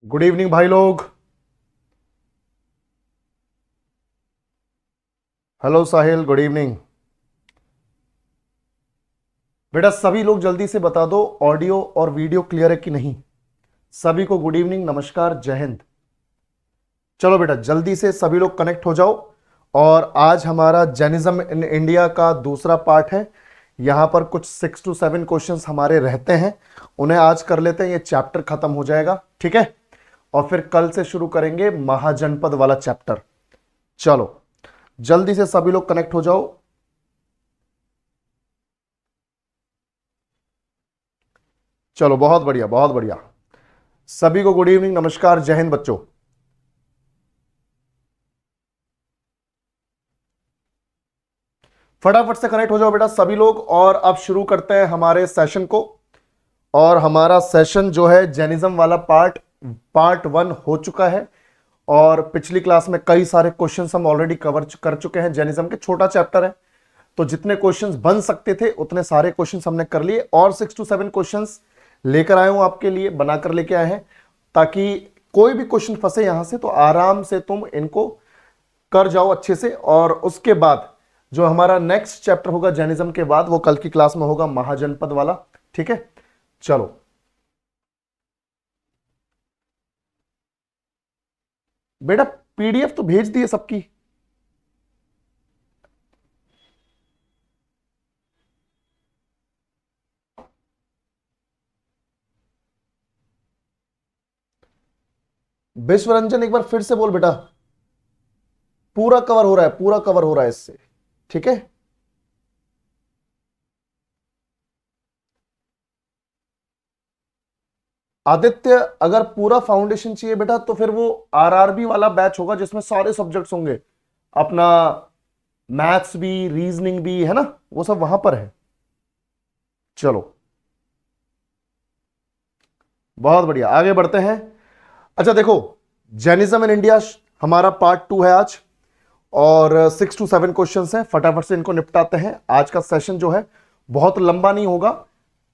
Good evening भाई लोग। Hello साहिल, good evening. बेटा सभी लोग जल्दी से बता दो ऑडियो और वीडियो क्लियर है कि नहीं। सभी को गुड इवनिंग, नमस्कार, जय हिंद। चलो बेटा जल्दी से सभी लोग कनेक्ट हो जाओ। और आज हमारा जैनिज्म इन इंडिया का दूसरा पार्ट है। यहां पर कुछ 6 to 7 क्वेश्चंस हमारे रहते हैं, उन्हें आज कर लेते हैं, ये चैप्टर खत्म हो जाएगा, ठीक है। और फिर कल से शुरू करेंगे महाजनपद वाला चैप्टर। चलो जल्दी से सभी लोग कनेक्ट हो जाओ। चलो बहुत बढ़िया, बहुत बढ़िया। सभी को गुड इवनिंग, नमस्कार, जय हिंद बच्चों। फटाफट से कनेक्ट हो जाओ बेटा सभी लोग, और अब शुरू करते हैं हमारे सेशन को। और हमारा सेशन जो है जैनिज्म वाला पार्ट 1 हो चुका है। और पिछली क्लास में कई सारे क्वेश्चंस हम ऑलरेडी कवर कर चुके हैं। जैनिज्म के छोटा चैप्टर है, तो जितने क्वेश्चंस बन सकते थे उतने सारे क्वेश्चंस हमने कर लिए, और 6 to 7 क्वेश्चंस लेकर आए हूं आपके लिए, बनाकर लेके आए हैं, ताकि कोई भी क्वेश्चन फंसे यहां से तो आराम से तुम इनको कर जाओ अच्छे से। और उसके बाद जो हमारा नेक्स्ट चैप्टर होगा जैनिज्म के बाद, वो कल की क्लास में होगा महाजनपद वाला, ठीक है। चलो बेटा पीडीएफ तो भेज दिए सबकी। विश्व रंजन एक बार फिर से बोल बेटा। पूरा कवर हो रहा है, पूरा कवर हो रहा है इससे, ठीक है। आदित्य अगर पूरा फाउंडेशन चाहिए बेटा तो फिर वो आरआरबी वाला बैच होगा, जिसमें सारे सब्जेक्ट्स होंगे अपना, मैथ्स भी, रीजनिंग भी, है ना, वो सब वहां पर है। चलो बहुत बढ़िया, आगे बढ़ते हैं। अच्छा देखो, जैनिज्म इन इंडिया हमारा पार्ट 2 है आज, और 6 to 7 क्वेश्चंस हैं। फटाफट से इनको निपटाते हैं। आज का सेशन जो है बहुत लंबा नहीं होगा,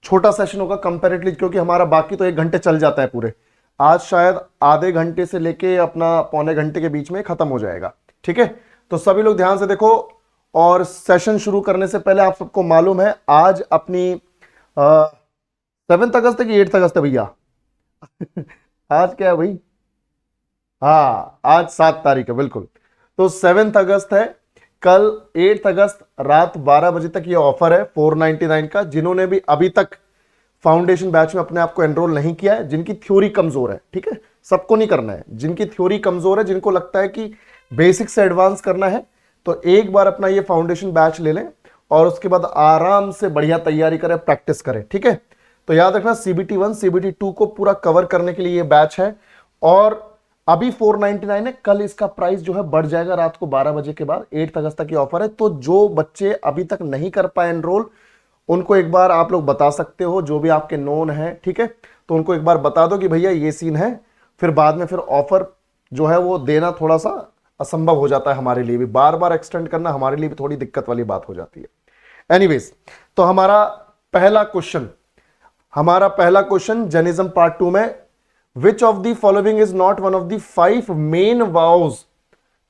छोटा सेशन होगा कंपैरेटिवली, क्योंकि हमारा बाकी तो 1 घंटे चल जाता है पूरे। आज शायद आधे घंटे से लेके अपना पौने घंटे के बीच में खत्म हो जाएगा, ठीक है। तो सभी लोग ध्यान से देखो। और सेशन शुरू करने से पहले आप सबको मालूम है आज अपनी 7 अगस्त है कि 8 अगस्त है भैया? आज क्या है भाई? हाँ आज 7 तारीख है, बिल्कुल। तो 7 अगस्त है, कल 8 अगस्त रात 12 बजे तक ये ऑफर है 499 का। जिन्होंने भी अभी तक फाउंडेशन बैच में अपने आप को एनरोल नहीं किया है, जिनकी थ्योरी कमजोर है, ठीक है, सबको नहीं करना है, जिनकी थ्योरी कमजोर है, जिनको लगता है कि बेसिक से एडवांस करना है, तो एक बार अपना ये फाउंडेशन बैच ले लें, और उसके बाद आराम से बढ़िया तैयारी करें, प्रैक्टिस करें, ठीक है। तो याद रखना CBT 1 CBT 2 को पूरा कवर करने के लिए ये बैच है। और अभी 499 है, कल इसका प्राइस जो है बढ़ जाएगा रात को 12 बजे के बाद। 8 अगस्त तक की ऑफर है, तो जो बच्चे अभी तक नहीं कर पाए एनरोल, उनको एक बार आप लोग बता सकते हो, जो भी आपके नोन है, ठीक है, तो उनको एक बार बता दो कि भैया ये सीन है। फिर बाद में फिर ऑफर जो है वो देना थोड़ा सा असंभव हो जाता है हमारे लिए भी, बार बार एक्सटेंड करना हमारे लिए भी थोड़ी दिक्कत वाली बात हो जाती है। एनीवेज, तो हमारा पहला क्वेश्चन जैनिज्म पार्ट 2 में, which of the following is not one of the 5 main वाउज,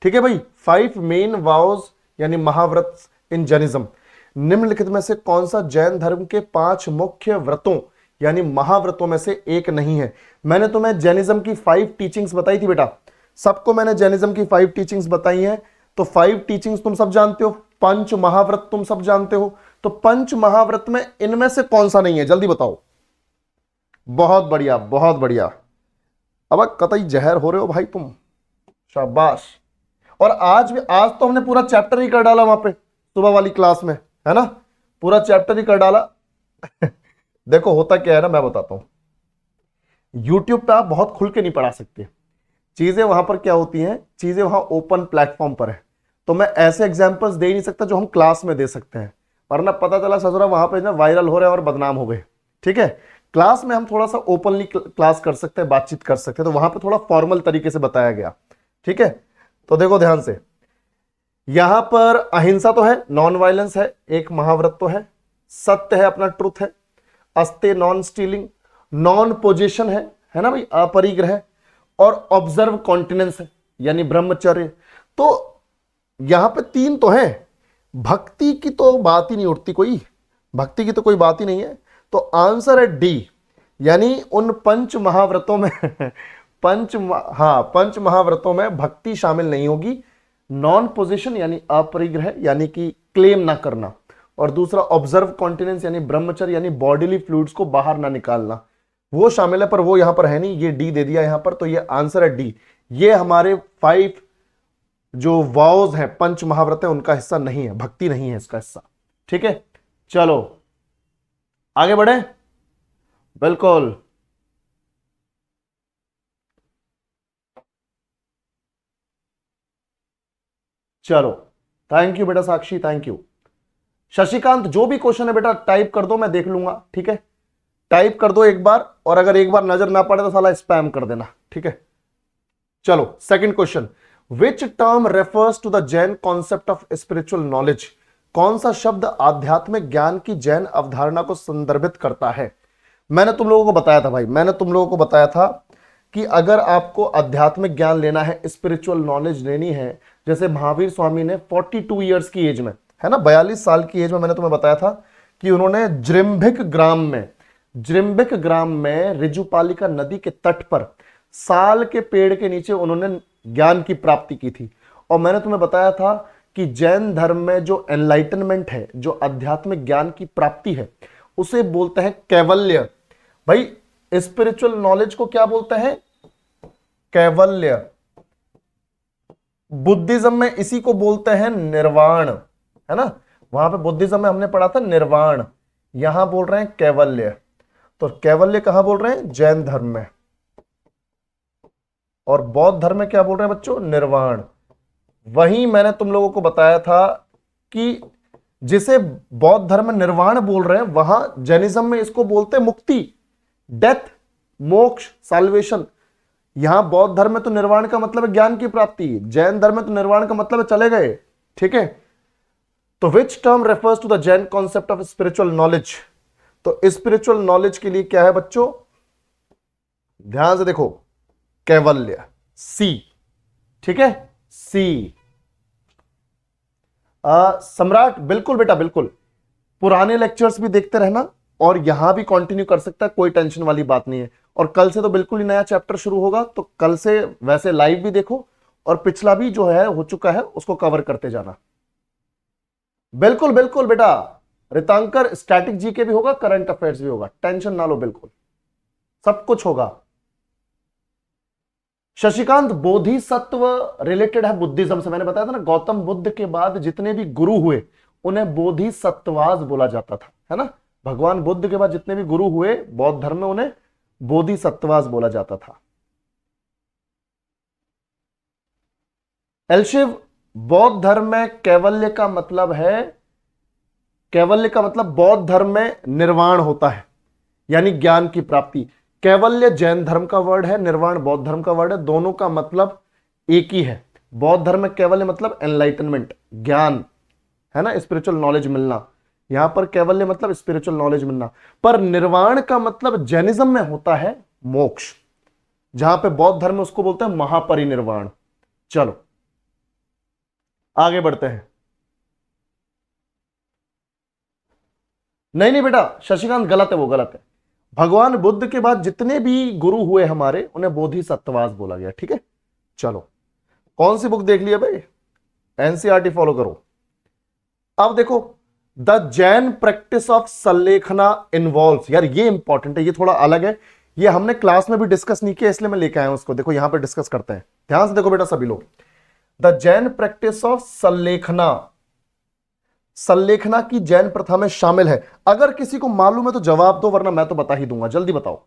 ठीक है भाई, 5 मेन वाउज यानी महाव्रत इन जैनिज्म। निम्नलिखित में से कौन सा जैन धर्म के 5 मुख्य व्रतों यानी महाव्रतों में से एक नहीं है? मैंने तुम्हें जैनिज्म की 5 टीचिंग्स बताई थी बेटा, सबको मैंने जैनिज्म की 5 टीचिंग्स बताई हैं। तो 5 टीचिंग्स तुम सब जानते हो, 5 महाव्रत तुम सब जानते हो, तो 5 महाव्रत में इनमें से कौन सा नहीं है, जल्दी बताओ। बहुत बढ़िया, बहुत बढ़िया। अब कतई जहर हो रहे हो भाई तुम, शाबाश। और आज तो हमने पूरा चैप्टर ही कर डाला वहां पे सुबह वाली क्लास में, है ना, पूरा चैप्टर ही कर डाला। देखो होता क्या है ना, मैं बताता हूं। यूट्यूब पे आप बहुत खुल के नहीं पढ़ा सकते चीजें, वहां पर क्या होती हैं, चीजें वहां ओपन प्लेटफॉर्म पर है, तो मैं ऐसे एग्जांपल्स दे नहीं सकता जो हम क्लास में दे सकते हैं, वरना पता चला ससुरा वहां पे ना वायरल हो रहे हैं और बदनाम हो गए, ठीक है। क्लास में हम थोड़ा सा ओपनली क्लास कर सकते हैं, बातचीत कर सकते हैं, तो वहां पे थोड़ा फॉर्मल तरीके से बताया गया, ठीक है। तो देखो ध्यान से, यहां पर अहिंसा तो है, नॉन वायलेंस है, एक महाव्रत तो है, सत्य है, अपना ट्रुथ है, अस्ते नॉन स्टीलिंग, नॉन पोजिशन है ना भाई, अपरिग्रह, और ऑब्जर्व कॉन्टिनेंस है यानी ब्रह्मचर्य। तो यहां पे 3 तो है, भक्ति की तो बात ही नहीं उठती, कोई भक्ति की तो कोई बात ही नहीं है। तो आंसर है डी, यानी उन पंच महाव्रतों में पंच महाव्रतों में भक्ति शामिल नहीं होगी। नॉन पोजिशन यानी अपरिग्रह यानी कि क्लेम ना करना, और दूसरा ऑब्जर्व कॉन्टिनेंस यानी ब्रह्मचर्य यानी बॉडीली फ्लूइड्स को बाहर ना निकालना, वो शामिल है, पर वो यहां पर है नहीं, ये डी दे दिया यहां पर, तो ये आंसर है डी। ये हमारे 5 जो वाउज हैं, पंच महाव्रत है, उनका हिस्सा नहीं है, भक्ति नहीं है इसका हिस्सा। ठीक है, चलो आगे बढ़े। बिल्कुल, चलो थैंक यू बेटा साक्षी, थैंक यू। शशिकांत, जो भी क्वेश्चन है बेटा टाइप कर दो, मैं देख लूंगा। ठीक है, टाइप कर दो एक बार, और अगर एक बार नजर ना पड़े तो साला स्पैम कर देना। ठीक है, चलो second question, which term refers to the Jain concept of spiritual knowledge? कौन सा शब्द आध्यात्मिक ज्ञान की जैन अवधारणा को संदर्भित करता है? मैंने तुम लोगों को बताया था भाई, मैंने तुम लोगों को बताया था कि अगर आपको आध्यात्मिक ज्ञान लेना है, स्पिरिचुअल नॉलेज लेनी है, जैसे महावीर स्वामी ने 42 ईयर्स की एज में, है ना, 42 साल की एज में, मैंने तुम्हें बताया था कि उन्होंने जृंभिक ग्राम में ऋजुपालिका नदी के तट पर साल के पेड़ के नीचे उन्होंने ज्ञान की प्राप्ति की थी। और मैंने तुम्हें बताया था कि जैन धर्म में जो एनलाइटनमेंट है, जो आध्यात्मिक ज्ञान की प्राप्ति है, उसे बोलते हैं कैवल्य। भाई स्पिरिचुअल नॉलेज को क्या बोलते हैं? कैवल्य। बुद्धिज्म में इसी को बोलते हैं निर्वाण, है ना, वहां पे बुद्धिज्म में हमने पढ़ा था निर्वाण, यहां बोल रहे हैं कैवल्य। तो कैवल्य कहां बोल रहे हैं? जैन धर्म में। और बौद्ध धर्म में क्या बोल रहे हैं बच्चों? निर्वाण। वहीं मैंने तुम लोगों को बताया था कि जिसे बौद्ध धर्म में निर्वाण बोल रहे हैं, वहां जैनिज्म में इसको बोलते हैं मुक्ति, डेथ, मोक्ष, साल्वेशन। यहां बौद्ध धर्म में तो निर्वाण का मतलब है ज्ञान की प्राप्ति, जैन धर्म में तो निर्वाण का मतलब है चले गए। ठीक है, तो which term refers to the Jain concept of spiritual knowledge? तो स्पिरिचुअल नॉलेज के लिए क्या है बच्चों? ध्यान से देखो, कैवल्य, सी। ठीक है, सी। सम्राट, बिल्कुल बेटा बिल्कुल, पुराने लेक्चर्स भी देखते रहना और यहां भी कंटिन्यू कर सकता है, कोई टेंशन वाली बात नहीं है। और कल से तो बिल्कुल ही नया चैप्टर शुरू होगा, तो कल से वैसे लाइव भी देखो और पिछला भी जो है हो चुका है उसको कवर करते जाना। बिल्कुल बिल्कुल बेटा, रितांकर स्टैटिक जीके भी होगा, करंट अफेयर्स भी होगा, टेंशन ना लो, बिल्कुल सब कुछ होगा। शशिकांत, बोधिसत्व रिलेटेड है बुद्धिज्म से, मैंने बताया था ना, गौतम बुद्ध के बाद जितने भी गुरु हुए उन्हें बोधिसत्वाज बोला जाता था, है ना, भगवान बुद्ध के बाद जितने भी गुरु हुए बौद्ध धर्म में उन्हें बोधिसत्वाज बोला जाता था। एलशिव, बौद्ध धर्म में कैवल्य का मतलब है, कैवल्य का मतलब बौद्ध धर्म में निर्वाण होता है यानी ज्ञान की प्राप्ति। कैवल्य जैन धर्म का वर्ड है, निर्वाण बौद्ध धर्म का वर्ड है, दोनों का मतलब एक ही है। बौद्ध धर्म में कैवल्य मतलब एनलाइटनमेंट, ज्ञान, है ना, स्पिरिचुअल नॉलेज मिलना, यहां पर कैवल्य मतलब स्पिरिचुअल नॉलेज मिलना। पर निर्वाण का मतलब जैनिज्म में होता है मोक्ष, जहां पे बौद्ध धर्म में उसको बोलते हैं महापरिनिर्वाण। चलो आगे बढ़ते हैं। नहीं नहीं बेटा शशिकांत, गलत है, वो गलत है। भगवान बुद्ध के बाद जितने भी गुरु हुए हमारे उन्हें बोधिसत्वास बोला गया। ठीक है, चलो कौन सी बुक देख लिया भाई? एनसीईआरटी फॉलो करो। अब देखो, the Jain practice of Sallekhana involves, यार ये इंपॉर्टेंट है, ये थोड़ा अलग है, ये हमने क्लास में भी डिस्कस नहीं किया इसलिए मैं लेके आया हूं उसको। देखो यहां पे डिस्कस करते हैं, ध्यान से देखो बेटा सभी लोग। द जैन प्रैक्टिस ऑफ सल्लेखना, सल्लेखना की जैन प्रथा में शामिल है। अगर किसी को मालूम है तो जवाब दो, वरना मैं तो बता ही दूंगा, जल्दी बताओ।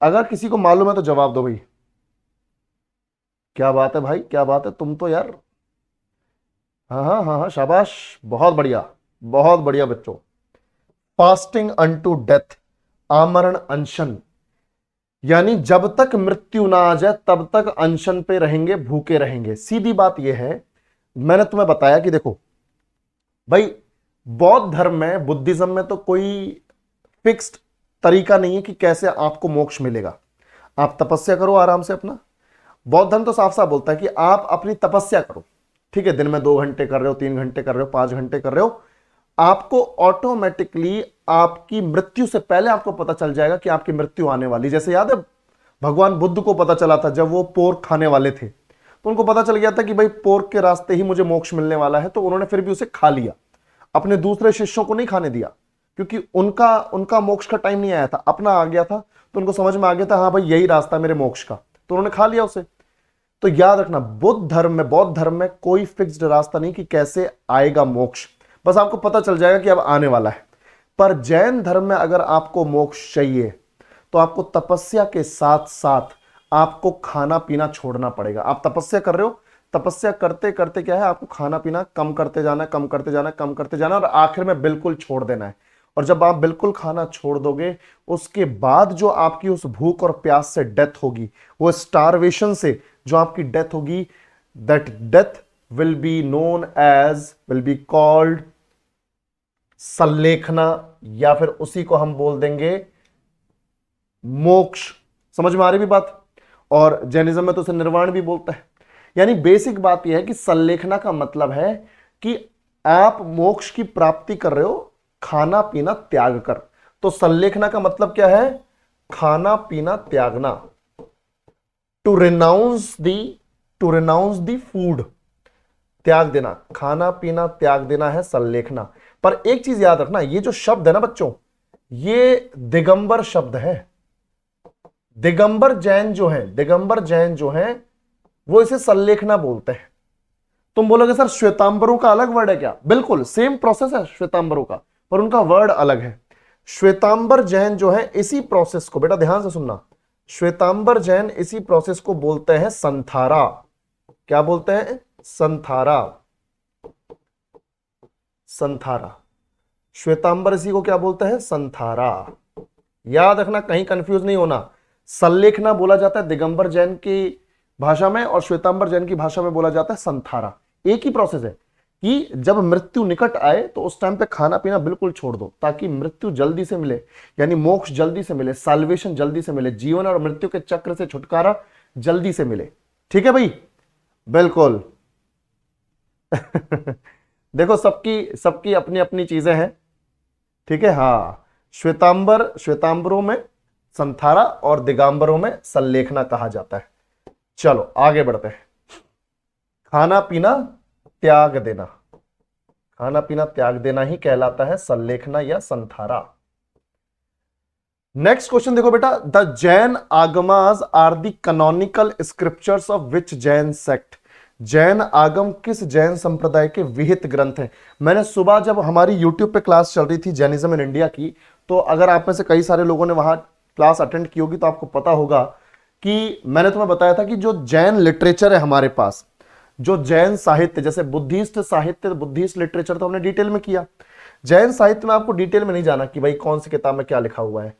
अगर किसी को मालूम है तो जवाब दो भाई। क्या बात है भाई, क्या बात है, तुम तो यार, हाँ हाँ हाँ हाँ, शाबाश, बहुत बढ़िया बच्चों। फास्टिंग अनटू डेथ, आमरण अनशन, यानी जब तक मृत्यु ना आ जाए तब तक अनशन पे रहेंगे, भूखे रहेंगे। सीधी बात यह है, मैंने तुम्हें बताया कि देखो भाई, बौद्ध धर्म में, बुद्धिज्म में तो कोई फिक्स्ड तरीका नहीं है कि कैसे आपको मोक्ष मिलेगा। आप तपस्या करो आराम से अपना। बौद्ध धर्म तो साफ साफ बोलता है कि आप अपनी तपस्या करो, ठीक है, दिन में 2 घंटे कर रहे हो, 3 घंटे कर रहे हो, 5 घंटे कर रहे हो, आपको ऑटोमेटिकली आपकी मृत्यु से पहले आपको पता चल जाएगा कि आपकी मृत्यु आने वाली। जैसे याद है भगवान बुद्ध को पता चला था जब वो पोर्क खाने वाले थे, तो उनको पता चल गया था कि भाई पोर्क के रास्ते ही मुझे मोक्ष मिलने वाला है, तो उन्होंने फिर भी उसे खा लिया, अपने दूसरे शिष्यों को नहीं खाने दिया, क्योंकि उनका मोक्ष का टाइम नहीं आया था, अपना आ गया था, तो उनको समझ में आ गया था हाँ भाई यही रास्ता मेरे मोक्ष का, तो उन्होंने खा लिया उसे। तो याद रखना बौद्ध धर्म में कोई फिक्स्ड रास्ता नहीं कि कैसे आएगा मोक्ष, बस आपको पता चल जाएगा कि अब आने वाला है। पर जैन धर्म में अगर आपको मोक्ष चाहिए तो आपको तपस्या के साथ साथ आपको खाना पीना छोड़ना पड़ेगा। आप तपस्या कर रहे हो, तपस्या करते करते क्या है, आपको खाना पीना कम करते जाना है, कम करते जाना है, कम करते जाना है, और आखिर में बिल्कुल छोड़ देना है। और जब आप बिल्कुल खाना छोड़ दोगे, उसके बाद जो आपकी उस भूख और प्यास से डेथ होगी, वो स्टारवेशन से जो आपकी डेथ होगी, that death will be called Sanlekhana, या फिर उसी को हम बोल देंगे मोक्ष। समझ में आ रही भी बात? और जैनिज्म में तो उसे निर्वाण भी बोलता है। यानी बेसिक बात यह है कि संलेखना का मतलब है कि आप मोक्ष की प्राप्ति कर रहे हो खाना पीना त्याग कर। तो संलेखना का मतलब क्या है? खाना पीना त्यागना, टू रिनाउंस दी फूड, त्याग देना, खाना पीना त्याग देना है संलेखना। पर एक चीज याद रखना, ये जो शब्द है ना बच्चों, ये दिगंबर शब्द है। दिगंबर जैन जो है वो इसे संलेखना बोलते हैं। तुम बोलोगे सर श्वेतांबरों का अलग वर्ड है क्या? बिल्कुल सेम प्रोसेस है श्वेतांबरों का, पर उनका वर्ड अलग है। श्वेतांबर जैन जो है इसी प्रोसेस को, बेटा ध्यान से सुनना, श्वेतांबर जैन इसी प्रोसेस को बोलते हैं संथारा। क्या बोलते हैं? संथारा। श्वेतांबर इसी को क्या बोलते हैं? संथारा। याद रखना, कहीं कंफ्यूज नहीं होना। संलेखना बोला जाता है दिगंबर जैन की भाषा में, और श्वेतांबर जैन की भाषा में बोला जाता है संथारा। एक ही प्रोसेस है कि जब मृत्यु निकट आए तो उस टाइम पे खाना पीना बिल्कुल छोड़ दो, ताकि मृत्यु जल्दी से मिले, यानी मोक्ष जल्दी से मिले, साल्वेशन जल्दी से मिले, जीवन और मृत्यु के चक्र से छुटकारा जल्दी से मिले। ठीक है भाई? बिल्कुल। देखो सबकी अपनी अपनी चीजें हैं। ठीक है? हाँ, श्वेतांबरों में संथारा और दिगंबरों में संलेखना कहा जाता है। चलो आगे बढ़ते हैं। खाना पीना त्याग देना, खाना पीना त्याग देना ही कहलाता है संलेखना या संथारा। नेक्स्ट क्वेश्चन देखो बेटा, the Jain Agamas are the canonical scriptures of which Jain sect? Jain Agam किस जैन संप्रदाय के विहित ग्रंथ हैं? मैंने सुबह जब हमारी यूट्यूब पे क्लास चल रही थी जैनिज्म इन इंडिया की, तो अगर आप में से कई सारे लोगों ने वहां क्लास अटेंड की होगी तो आपको पता होगा कि मैंने तुम्हें बताया था कि जो जैन लिटरेचर है हमारे पास, जो जैन साहित्य, जैसे बुद्धिस्ट साहित्य, बुद्धिस्ट लिटरेचर तो हमने डिटेल में किया, जैन साहित्य में आपको डिटेल में नहीं जाना कि भाई कौन सी किताब में क्या लिखा हुआ है।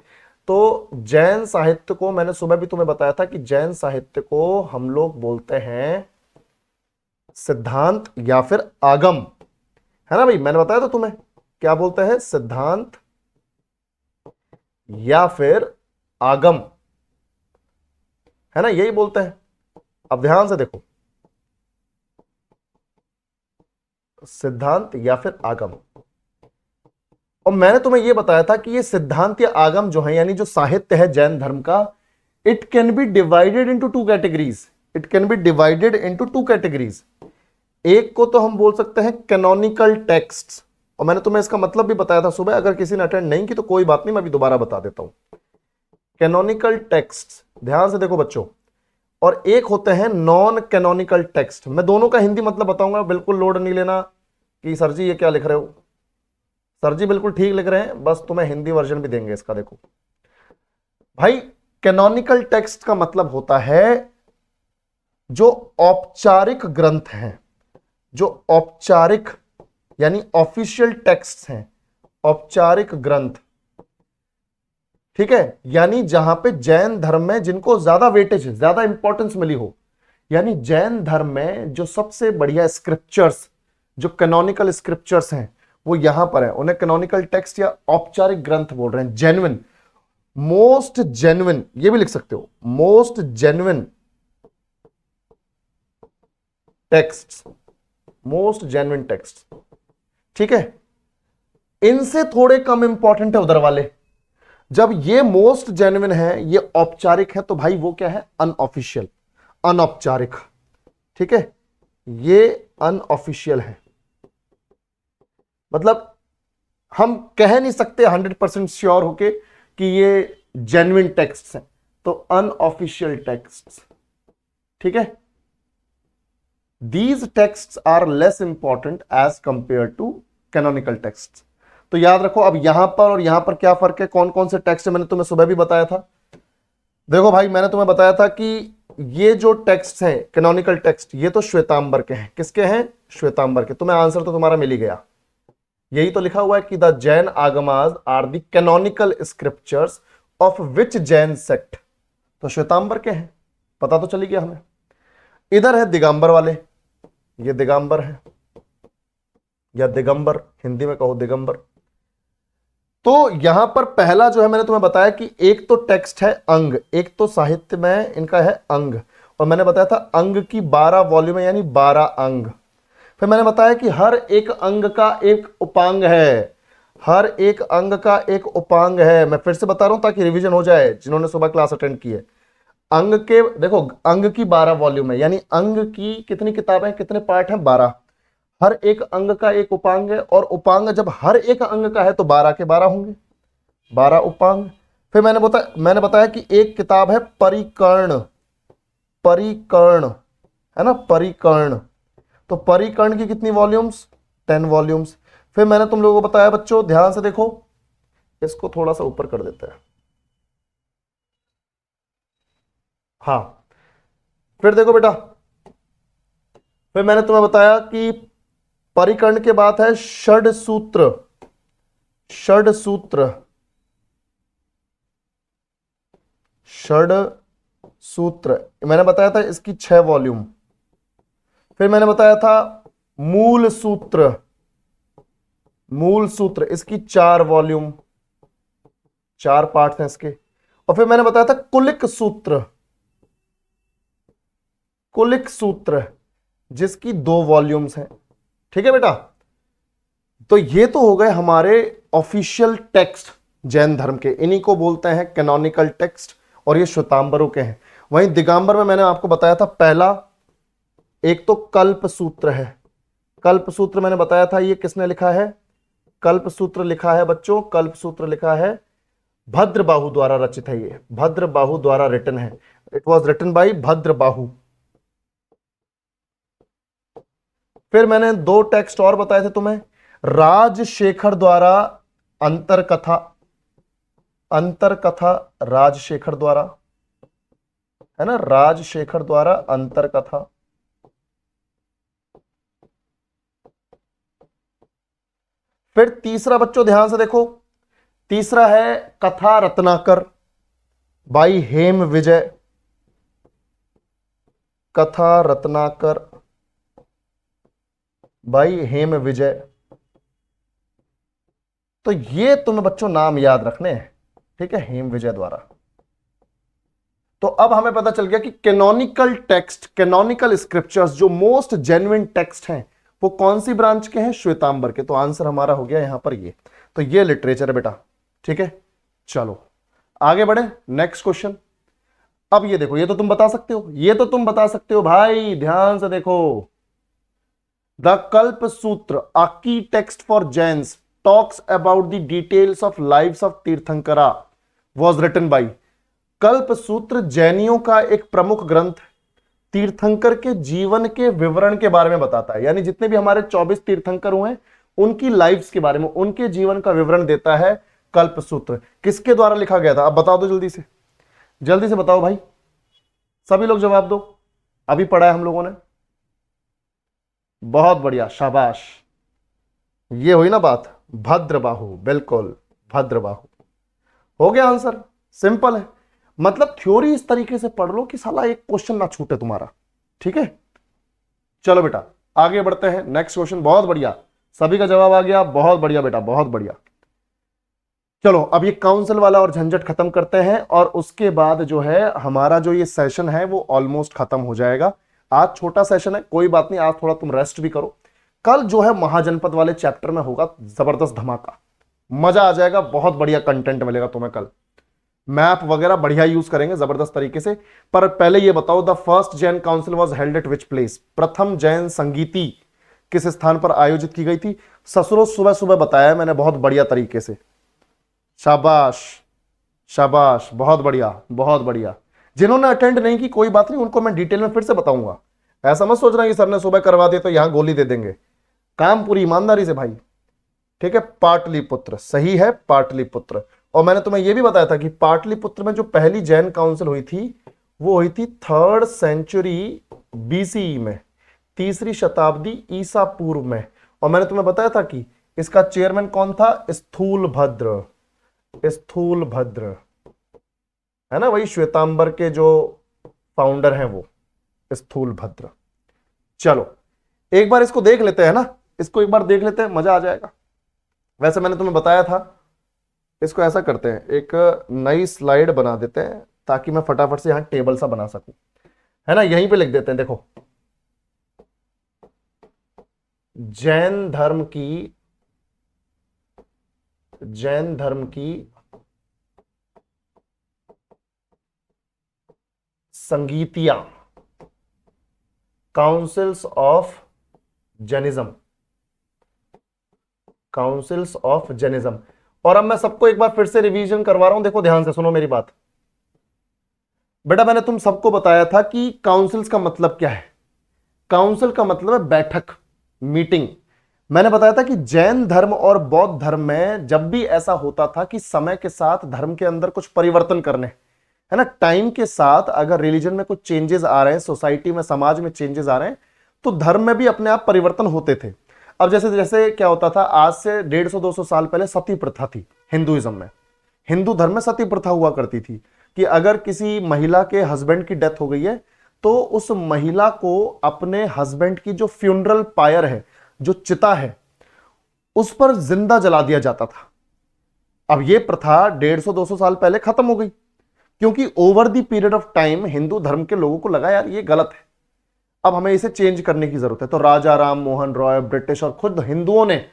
तो जैन साहित्य को मैंने सुबह भी तुम्हें बताया था कि जैन साहित्य को हम लोग बोलते हैं सिद्धांत या फिर आगम, है ना भाई? मैंने बताया था तुम्हें क्या बोलते हैं, सिद्धांत या फिर आगम, है ना? यही बोलते हैं। अब ध्यान से देखो, सिद्धांत या फिर आगम। और मैंने तुम्हें यह बताया था कि ये सिद्धांत या आगम जो है, यानी जो साहित्य है जैन धर्म का, it can be divided into two categories. It can be divided into two categories. एक को तो हम बोल सकते हैं कैनोनिकल टेक्स्ट्स, और मैंने तुम्हें इसका मतलब भी बताया था सुबह, अगर किसी ने अटेंड नहीं की तो कोई बात नहीं, मैं भी दोबारा बता देता हूं। कैनोनिकल टेक्स्ट्स, ध्यान से देखो बच्चों, और एक होते हैं नॉन कैनोनिकल टेक्स्ट। मैं दोनों का हिंदी मतलब बताऊंगा, बिल्कुल लोड नहीं लेना कि सर जी ये क्या लिख रहे हो। सर जी बिल्कुल ठीक लिख रहे हैं, बस तुम्हें हिंदी वर्जन भी देंगे इसका। देखो भाई, कैनोनिकल टेक्स्ट का मतलब होता है जो औपचारिक ग्रंथ हैं, जो औपचारिक यानी ऑफिशियल टेक्स्ट हैं, औपचारिक ग्रंथ। ठीक है? यानी जहां पे जैन धर्म में जिनको ज्यादा वेटेज, ज्यादा इंपॉर्टेंस मिली हो, यानी जैन धर्म में जो सबसे बढ़िया स्क्रिप्चर्स, जो कैनोनिकल स्क्रिप्चर्स हैं, वो यहां पर है। उन्हें कैनोनिकल टेक्स्ट या औपचारिक ग्रंथ बोल रहे हैं, जेन्युइन। मोस्ट जेन्युइन, ये भी लिख सकते हो, most genuine text, most genuine text, ठीक है। इनसे थोड़े कम इंपॉर्टेंट है उधर वाले। जब ये मोस्ट जेन्युइन है, ये औपचारिक है, तो भाई वो क्या है, अनऑफिशियल, अनौपचारिक, ठीक है, ये अनऑफिशियल है। मतलब हम कह नहीं सकते 100% श्योर होके कि ये जेन्युइन टेक्स्ट हैं, तो अनऑफिशियल टेक्स्ट, ठीक है। These texts are less important as compare to canonical text. तो याद रखो, अब यहां पर और यहां पर क्या फर्क है, कौन कौन से टेक्स्ट है, मैंने तुम्हें सुबह भी बताया था। देखो भाई, मैंने तुम्हें बताया था कि ये जो टेक्स्ट हैं कैनोनिकल टेक्स्ट, ये तो श्वेतांबर के हैं। किसके हैं, श्वेतांबर के। तुम्हें आंसर तो तुम्हारा मिल ही गया, यही तो लिखा हुआ है कि the Jain Agamas are the canonical scriptures of which Jain sect, तो श्वेतांबर के हैं, पता तो चली गया हमें। इधर है दिगंबर वाले, ये दिगंबर है, या दिगंबर, हिंदी में कहो दिगंबर। तो यहां पर पहला जो है, मैंने तुम्हें बताया कि एक तो टेक्स्ट है अंग, एक तो साहित्य में इनका है अंग, और मैंने बताया था अंग की 12 वॉल्यूम है, यानी 12 अंग। फिर मैंने बताया कि हर एक अंग का एक उपांग है, हर एक अंग का एक उपांग है। मैं फिर से बता रहा हूं ताकि रिवीजन हो जाए जिन्होंने सुबह क्लास अटेंड की है। अंग के, देखो अंग की 12 वॉल्यूम है, यानी अंग की कितनी किताबें, कितने पार्ट हैं, 12। हर एक अंग का एक उपांग है, और उपांग जब हर एक अंग का है तो 12 के 12 होंगे, 12 उपांग। फिर मैंने बताया कि एक किताब है परिकर्ण, परिकर्ण है ना, परिकर्ण। तो परिकर्ण की कितनी वॉल्यूम्स, 10 वॉल्यूम्स। फिर मैंने तुम लोगों को बताया बच्चों, ध्यान से देखो, इसको थोड़ा सा ऊपर कर देते हैं, हाँ। फिर देखो बेटा, फिर मैंने तुम्हें बताया कि परिकर्ण के बाद है षड सूत्र, षड सूत्र, षड सूत्र, मैंने बताया था इसकी 6 वॉल्यूम। फिर मैंने बताया था मूल सूत्र, मूल सूत्र, इसकी 4 वॉल्यूम, 4 पार्ट हैं इसके। और फिर मैंने बताया था कुलिक सूत्र, कुलिक सूत्र, जिसकी 2 वॉल्यूम्स हैं, ठीक है बेटा। तो ये तो हो गए हमारे ऑफिशियल टेक्स्ट जैन धर्म के, इन्हीं को बोलते हैं कैनोनिकल टेक्स्ट, और ये श्वेतांबरों के हैं। वहीं दिगंबर में मैंने आपको बताया था पहला एक तो कल्प सूत्र है। कल्प सूत्र मैंने बताया था ये किसने लिखा है, कल्प सूत्र लिखा है बच्चों, कल्प सूत्र लिखा है भद्रबाहु द्वारा रचित है, ये भद्रबाहु द्वारा रिटन है, it was written by Bhadrabahu. फिर मैंने 2 टेक्स्ट और बताए थे तुम्हें, राजशेखर द्वारा अंतरकथा, अंतरकथा राजशेखर द्वारा, है ना, राजशेखर द्वारा अंतरकथा। फिर तीसरा बच्चों ध्यान से देखो, तीसरा है कथा रत्नाकर बाई हेम विजय, कथा रत्नाकर बाई हेम विजय। तो ये तुम्हें बच्चों नाम याद रखने हैं, ठीक है, हेम विजय द्वारा। तो अब हमें पता चल गया कि कैनोनिकल टेक्स्ट, कैनोनिकल स्क्रिप्चर्स जो मोस्ट जेन्युइन टेक्स्ट हैं, वो कौन सी ब्रांच के हैं, श्वेतांबर के। तो आंसर हमारा हो गया यहां पर ये, तो ये लिटरेचर है बेटा, ठीक है। चलो आगे बढ़े, नेक्स्ट क्वेश्चन। अब ये देखो, ये तो तुम बता सकते हो, ये तो तुम बता सकते हो भाई, ध्यान से देखो। द कल्प Sutra, a key text for Jains, talks about the details of lives of Tirthankara, was written by. Kalpa Sutra जैनियों का एक प्रमुख ग्रंथ, तीर्थंकर के जीवन के विवरण के बारे में बताता है, यानी जितने भी हमारे 24 तीर्थंकर हुए उनकी लाइफ्स के बारे में, उनके जीवन का विवरण देता है कल्प सूत्र। किसके द्वारा लिखा गया था, अब बताओ दो जल्दी से, जल्दी से बताओ भाई, सभी लोग जवाब दो, अभी पढ़ा है हम लोगों ने। बहुत बढ़िया, शाबाश, ये हुई ना बात, भद्रबाहु, बिल्कुल भद्रबाहु, हो गया आंसर, सिंपल है। मतलब थ्योरी इस तरीके से पढ़ लो कि साला एक क्वेश्चन ना छूटे तुम्हारा, ठीक है। चलो बेटा आगे बढ़ते हैं, नेक्स्ट क्वेश्चन। बहुत बढ़िया, सभी का जवाब आ गया, बहुत बढ़िया बेटा, बहुत बढ़िया। चलो अब ये काउंसिल वाला और झंझट खत्म करते हैं, और उसके बाद जो है हमारा जो ये सेशन है वो ऑलमोस्ट खत्म हो जाएगा। आज छोटा सेशन है, कोई बात नहीं, आज थोड़ा तुम रेस्ट भी करो। कल जो है महाजनपद वाले चैप्टर में होगा जबरदस्त धमाका, मजा आ जाएगा, बहुत बढ़िया कंटेंट मिलेगा तुम्हें कल। मैप वगैरह बढ़िया यूज करेंगे जबरदस्त तरीके से। पर पहले ये बताओ, the first Jan council was held at which place? प्रथम जैन संगीति किस स्थान पर आयोजित की गई थी? ससुरो सुबह सुबह बताया मैंने बहुत बढ़िया तरीके से। शाबाश शाबाश, बहुत बढ़िया बहुत बढ़िया। जिन्होंने अटेंड नहीं की कोई बात नहीं, उनको मैं डिटेल में फिर से बताऊंगा। ऐसा मत सोचना कि सर ने सुबह करवा दिया तो यहां गोली दे देंगे, काम पूरी ईमानदारी से भाई। ठीक है, पाटलिपुत्र सही है, पाटलिपुत्र। और मैंने तुम्हें यह भी बताया था कि पाटलिपुत्र में जो पहली जैन काउंसिल हुई थी वो हुई थी 3rd सेंचुरी बीसीई में, 3री शताब्दी ईसा पूर्व में। और मैंने तुम्हें बताया था कि इसका चेयरमैन कौन था? स्थूलभद्र, स्थूलभद्र है ना, वही श्वेतांबर के जो फाउंडर हैं वो स्थूलभद्र। चलो एक बार इसको देख लेते हैं ना, इसको एक बार देख लेते हैं, मजा आ जाएगा। वैसे मैंने तुम्हें बताया था, इसको ऐसा करते हैं, एक नई स्लाइड बना देते हैं ताकि मैं फटाफट से यहां टेबल सा बना सकूं, है ना। यहीं पे लिख देते हैं, देखो जैन धर्म की संगीतियां, councils of Jainism, councils of Jainism. और अब मैं सबको एक बार फिर से रिवीजन करवा रहा हूं, देखो ध्यान से सुनो मेरी बात। बेटा मैंने तुम सबको बताया था कि काउंसिल्स का मतलब क्या है। काउंसिल का मतलब है बैठक, मीटिंग। मैंने बताया था कि जैन धर्म और बौद्ध धर्म में जब भी ऐसा होता था कि समय के साथ धर्म के अंदर कुछ परिवर्तन करने, है ना, टाइम के साथ अगर रिलीजन में कुछ चेंजेस आ रहे हैं, सोसाइटी में समाज में चेंजेस आ रहे हैं, तो धर्म में भी अपने आप परिवर्तन होते थे। अब जैसे जैसे क्या होता था, आज से 150-200 साल पहले सती प्रथा थी हिंदुइज्म में, हिंदू धर्म में सती प्रथा हुआ करती थी कि अगर किसी महिला के हस्बैंड की डेथ हो गई है तो उस महिला को अपने हस्बैंड की जो फ्यूनरल पायर है, जो चिता है, उस पर जिंदा जला दिया जाता था। अब यह प्रथा 150-200 साल पहले खत्म हो गई, क्योंकि over the period of time Hindu धर्म के लोगों को लगा यार ये गलत है, अब हमें इसे चेंज करने की जरूरत है। तो राजा राम मोहन रॉय, ब्रिटिश और खुद हिंदुओं ने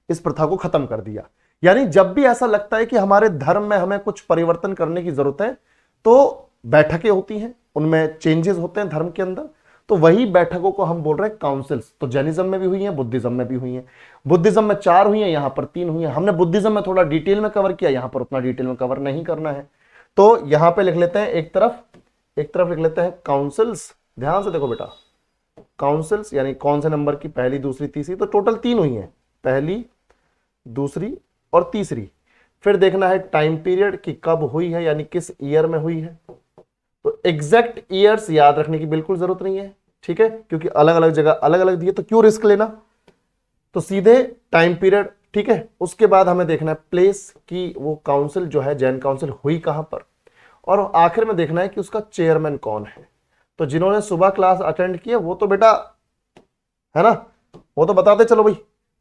इस प्रथा को खत्म कर दिया। यानी जब भी ऐसा लगता है कि हमारे धर्म में हमें कुछ परिवर्तन करने की जरूरत है, तो बैठकें होती हैं, उनमें चेंजेस होते हैं धर्म के अंदर, तो वही बैठकों को हम बोल रहे हैं काउंसिल्स। तो जैनिज्म में भी हुई हैं, बुद्धिज्म में भी हुई हैं। बुद्धिज्म में 4 हुई हैं, यहां पर 3 हुई हैं। हमने बुद्धिज्म में थोड़ा डिटेल में कवर किया, यहां पर उतना डिटेल में कवर नहीं करना है। तो यहां पे लिख लेते हैं एक तरफ लिख लेते हैं काउंसिल्स। ध्यान से देखो बेटा, काउंसिल्स यानी कौन से नंबर की, पहली दूसरी तीसरी, तो टोटल 3 हुई हैं, पहली दूसरी और तीसरी। फिर देखना है टाइम पीरियड कि कब हुई है, यानी किस ईयर में हुई है। तो एग्जैक्ट ईयर्स याद रखने की बिल्कुल जरूरत नहीं है, ठीक है, क्योंकि अलग अलग जगह अलग अलग दिए, तो क्यों रिस्क लेना, तो सीधे टाइम पीरियड, ठीक है। उसके बाद हमें देखना है प्लेस कि वो काउंसिल जो है जैन काउंसिल हुई कहां पर, और आखिर में देखना है कि उसका चेयरमैन कौन है। तो जिन्होंने सुबह क्लास अटेंड किया वो तो बेटा, है ना, वो तो बताते चलो भाई।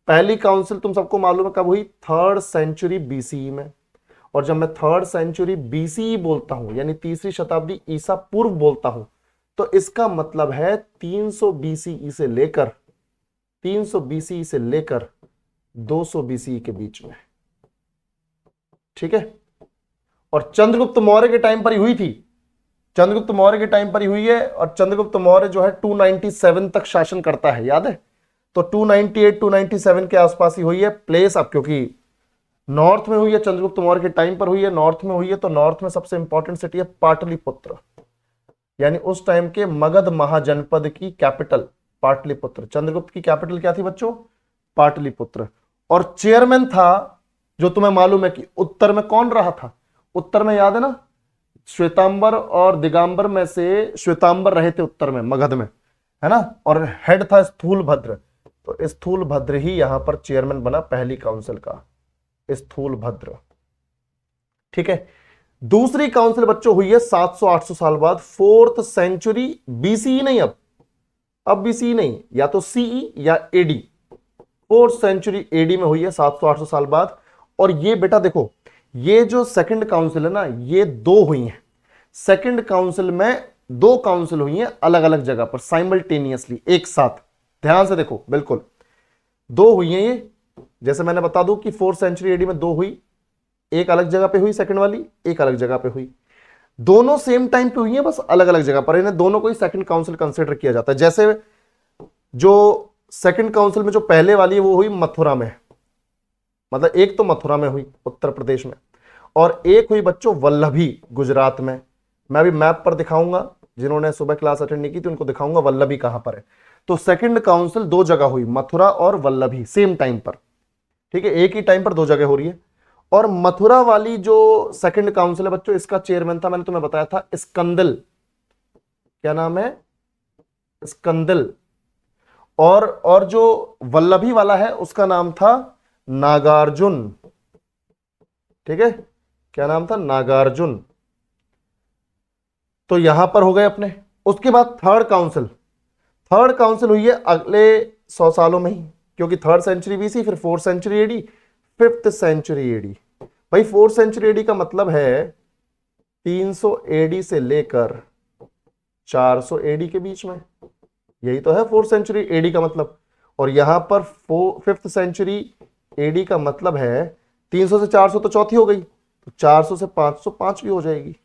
पहली काउंसिल तुम सबको मालूम है कब हुई? 3rd सेंचुरी बीसीई में। और जब मैं 3rd सेंचुरी बीसीई बोलता हूं, यानी 3री शताब्दी ईसा पूर्व बोलता हूं, तो इसका मतलब है 300 बीसीई से लेकर 200 बीसीई के बीच में, ठीक है। और चंद्रगुप्त मौर्य के टाइम पर ही हुई थी, चंद्रगुप्त मौर्य के टाइम पर ही हुई है। और चंद्रगुप्त मौर्य जो है 297 तक शासन करता है, याद है, तो 298-297 के आसपास ही हुई है। प्लेस अब क्योंकि नॉर्थ में हुई है, चंद्रगुप्त मौर्य के टाइम पर हुई है, नॉर्थ में हुई है, तो नॉर्थ में सबसे इंपॉर्टेंट सिटी है पाटलिपुत्र, यानी उस टाइम के मगध महाजनपद की कैपिटल पाटलिपुत्र। चंद्रगुप्त की कैपिटल क्या थी बच्चों? पाटलिपुत्र। और चेयरमैन था, जो तुम्हें मालूम है कि उत्तर में कौन रहा था? उत्तर में याद है ना, श्वेतांबर और दिगंबर में से श्वेतांबर रहे थे उत्तर में, मगध में, है ना। और हेड था स्थूलभद्र, तो स्थूलभद्र ही यहां पर चेयरमैन बना पहली काउंसिल का, स्थूलभद्र, ठीक है। दूसरी काउंसिल बच्चों हुई है 700-800 साल बाद, 4th सेंचुरी बीसीई नहीं, अब बीसीई नहीं, या तो सीई या एडी, 4th सेंचुरी एडी में हुई है 700-800 साल बाद। और ये बेटा देखो, ये जो सेकंड काउंसिल है ना, ये दो हुई हैं सेकंड काउंसिल में, दो काउंसिल हुई हैं अलग अलग जगह पर साइमल्टेनियसली, एक साथ। ध्यान से देखो, बिल्कुल दो हुई हैं ये। जैसे मैंने बता दूं कि 4th सेंचुरी एडी में दो हुई, एक अलग जगह पे हुई सेकंड वाली, एक अलग जगह पे हुई। दोनों सेम टाइम पे हुई हैं, बस अलग अलग जगह पर। इन्हें दोनों को ही सेकंड काउंसिल कंसिडर किया जाता है। जैसे जो सेकंड काउंसिल में जो पहले वाली है वो हुई मथुरा में, मतलब एक तो मथुरा में हुई उत्तर प्रदेश में, और एक हुई बच्चों वल्लभी गुजरात में। मैं अभी मैप पर दिखाऊंगा, जिन्होंने सुबह क्लास अटेंड नहीं की थी उनको दिखाऊंगा वल्लभी कहां पर है। तो सेकंड काउंसिल दो जगह हुई, मथुरा और वल्लभी, सेम टाइम पर। ठीक है, एक ही टाइम पर दो जगह हो रही है। और मथुरा वाली जो सेकंड काउंसिल है बच्चों, इसका चेयरमैन था, मैंने तुम्हें बताया था, स्कंदल। क्या नाम है? स्कंदल। और जो वल्लभी वाला है उसका नाम था नागार्जुन। ठीक है, क्या नाम था? नागार्जुन। तो यहां पर हो गए अपने। उसके बाद थर्ड काउंसिल हुई है अगले 100 सालों में ही, क्योंकि 3rd सेंचुरी बीसी, फिर 4th century AD, 5th century AD. भाई 4th सेंचुरी एडी का मतलब है 300 एडी से लेकर 400 एडी के बीच में, यही तो है 4th सेंचुरी एडी का मतलब। और यहां पर 5th सेंचुरी एडी का मतलब है 300 से 400 तो चौथी हो गई, तो 400 से 505 भी हो जाएगी।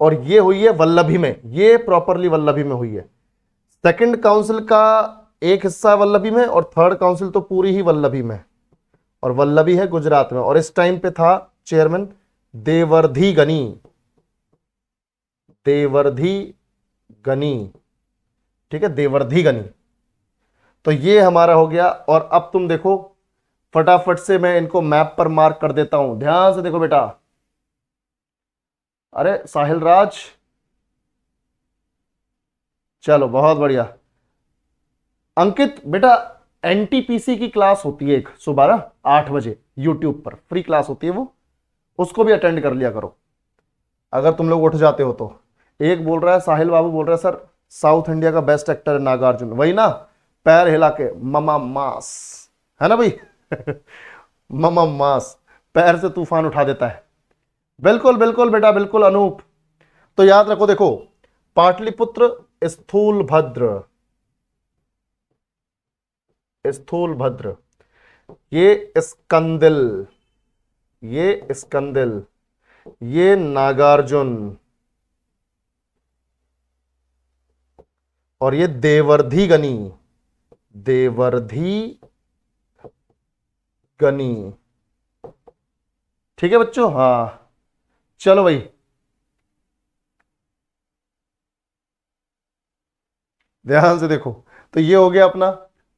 और ये हुई है वल्लभी में, ये प्रॉपरली वल्लभी में हुई है। सेकंड काउंसिल का एक हिस्सा वल्लभी में, और थर्ड काउंसिल तो पूरी ही वल्लभी में, और वल्लभी है गुजरात में। और इस टाइम पे था चेयरमैन देवर्धी गनी। देवर्धी गनी, ठीक है, देवर्धी गनी। तो ये हमारा हो गया। और अब तुम देखो, फटाफट से मैं इनको मैप पर मार्क कर देता हूं, ध्यान से देखो बेटा। अरे साहिल राज, चलो बहुत बढ़िया। अंकित बेटा, एनटीपीसी की क्लास होती है एक सुबह ना 8 बजे यूट्यूब पर, फ्री क्लास होती है वो, उसको भी अटेंड कर लिया करो अगर तुम लोग उठ जाते हो तो। एक बोल रहा है, साहिल बाबू बोल रहा है, सर साउथ इंडिया का बेस्ट एक्टर है नागार्जुन। वही ना, पैर हिला के ममा मास, है ना भाई? ममा मास, पैर से तूफान उठा देता है। बिल्कुल बिल्कुल बेटा, बिल्कुल अनूप। तो याद रखो, देखो पाटलिपुत्र, स्थूलभद्र, स्थूलभद्र, ये स्कंदिल, ये स्कंदिल, ये नागार्जुन, और ये देवर्धी गनी, देवर्धी गनी। ठीक है बच्चों? हाँ चलो भाई, ध्यान से देखो। तो ये हो गया अपना।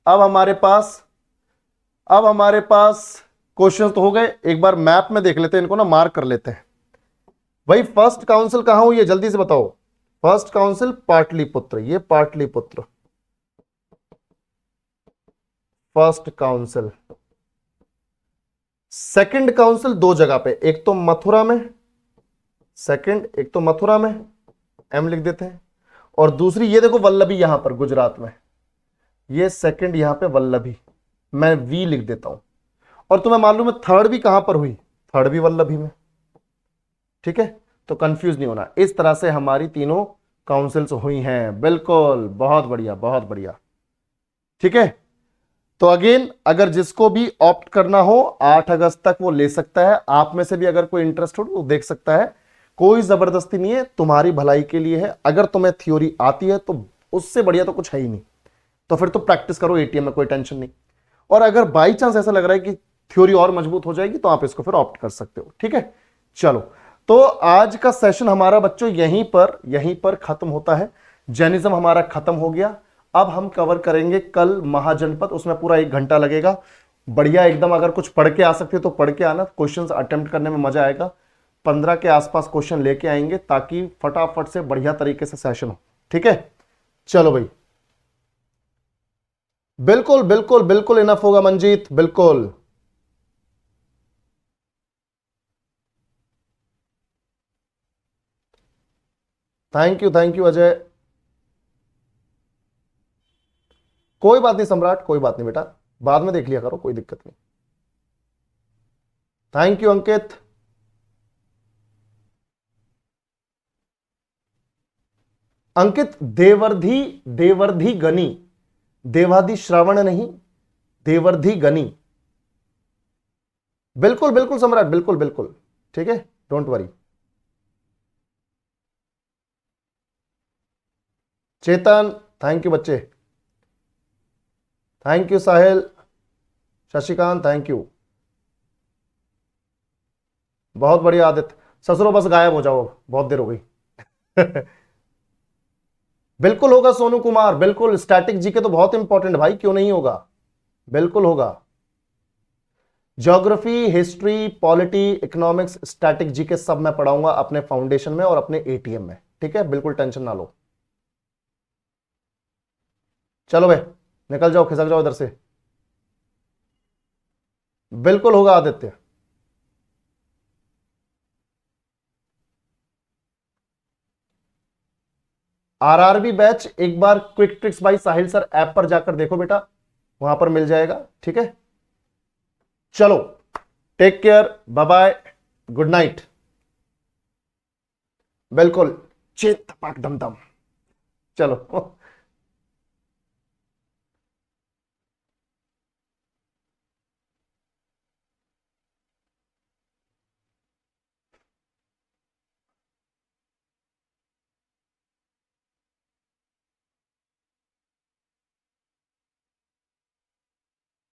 अब हमारे पास अब हमारे पास क्वेश्चन तो हो गए। एक बार मैप में देख लेते हैं, इनको ना मार्क कर लेते हैं। भाई फर्स्ट काउंसिल कहां हुई है, जल्दी से बताओ। फर्स्ट काउंसिल पाटलिपुत्र, ये Pataliputra first council. Second council दो जगह पे, एक तो मथुरा में, सेकंड एक तो मथुरा में, एम लिख देते हैं, और दूसरी ये देखो वल्लभी यहां पर गुजरात में, ये सेकंड यहां पे वल्लभी, मैं वी लिख देता हूं। और तुम्हें मालूम है थर्ड भी कहां पर हुई, थर्ड भी वल्लभी में। ठीक है, तो कंफ्यूज नहीं होना। इस तरह से हमारी तीनों काउंसिल्स हुई हैं। बिल्कुल, बहुत बढ़िया बहुत बढ़िया। ठीक है, तो अगेन अगर जिसको भी ऑप्ट करना हो 8 अगस्त तक वो ले सकता है। आप में से भी अगर कोई इंटरेस्ट हो तो देख सकता है, कोई जबरदस्ती नहीं है, तुम्हारी भलाई के लिए है। अगर तुम्हें थ्योरी आती है तो उससे बढ़िया तो कुछ है ही नहीं, तो फिर तो प्रैक्टिस करो एटीएम में, कोई टेंशन नहीं। और अगर बाई चांस ऐसा लग रहा है कि थ्योरी और मजबूत हो जाएगी तो आप इसको फिर ऑप्ट कर सकते हो। ठीक है, चलो, तो आज का सेशन हमारा बच्चों यहीं पर खत्म होता है। जैनिज्म हमारा खत्म हो गया। अब हम कवर करेंगे कल महाजनपद, उसमें पूरा 1 घंटा लगेगा। बढ़िया एकदम, अगर कुछ पढ़ के आ सकते हो तो पढ़ के आना, क्वेश्चंस अटेम्प्ट करने में मजा आएगा। 15 के आसपास क्वेश्चन लेके आएंगे ताकि फटाफट से बढ़िया तरीके से सेशन हो। ठीक है, चलो भाई, बिल्कुल बिल्कुल बिल्कुल इनफ होगा मंजीत, बिल्कुल। Thank you Ajay. कोई बात नहीं सम्राट, कोई बात नहीं बेटा, बाद में देख लिया करो, कोई दिक्कत नहीं। थैंक यू अंकित। अंकित देवर्धि, देवर्धि गनी, देवादि श्रावण नहीं, देवर्धि गनी। बिल्कुल बिल्कुल सम्राट, बिल्कुल बिल्कुल, ठीक है, don't worry. Chetan thank you बच्चे, thank you Sahil, Shashikant thank you, बहुत बढ़िया आदित्य। ससुरो बस गायब हो जाओ, बहुत देर हो गई। बिल्कुल होगा सोनू कुमार, बिल्कुल। स्टैटिक जीके तो बहुत इंपॉर्टेंट भाई, क्यों नहीं होगा, बिल्कुल होगा। Geography, history, polity, economics, static GK सब मैं पढ़ाऊंगा अपने फाउंडेशन में और अपने एटीएम में, ठीक है, बिल्कुल टेंशन ना लो। चलो भाई निकल जाओ, खिसक जाओ इधर से। बिल्कुल होगा आदित्य। आरआरबी बैच एक बार quick tricks by Sahil sir app पर जाकर देखो बेटा, वहां पर मिल जाएगा, ठीक है। चलो take care, bye bye, good night. बिल्कुल, चेत पाक दम दम। चलो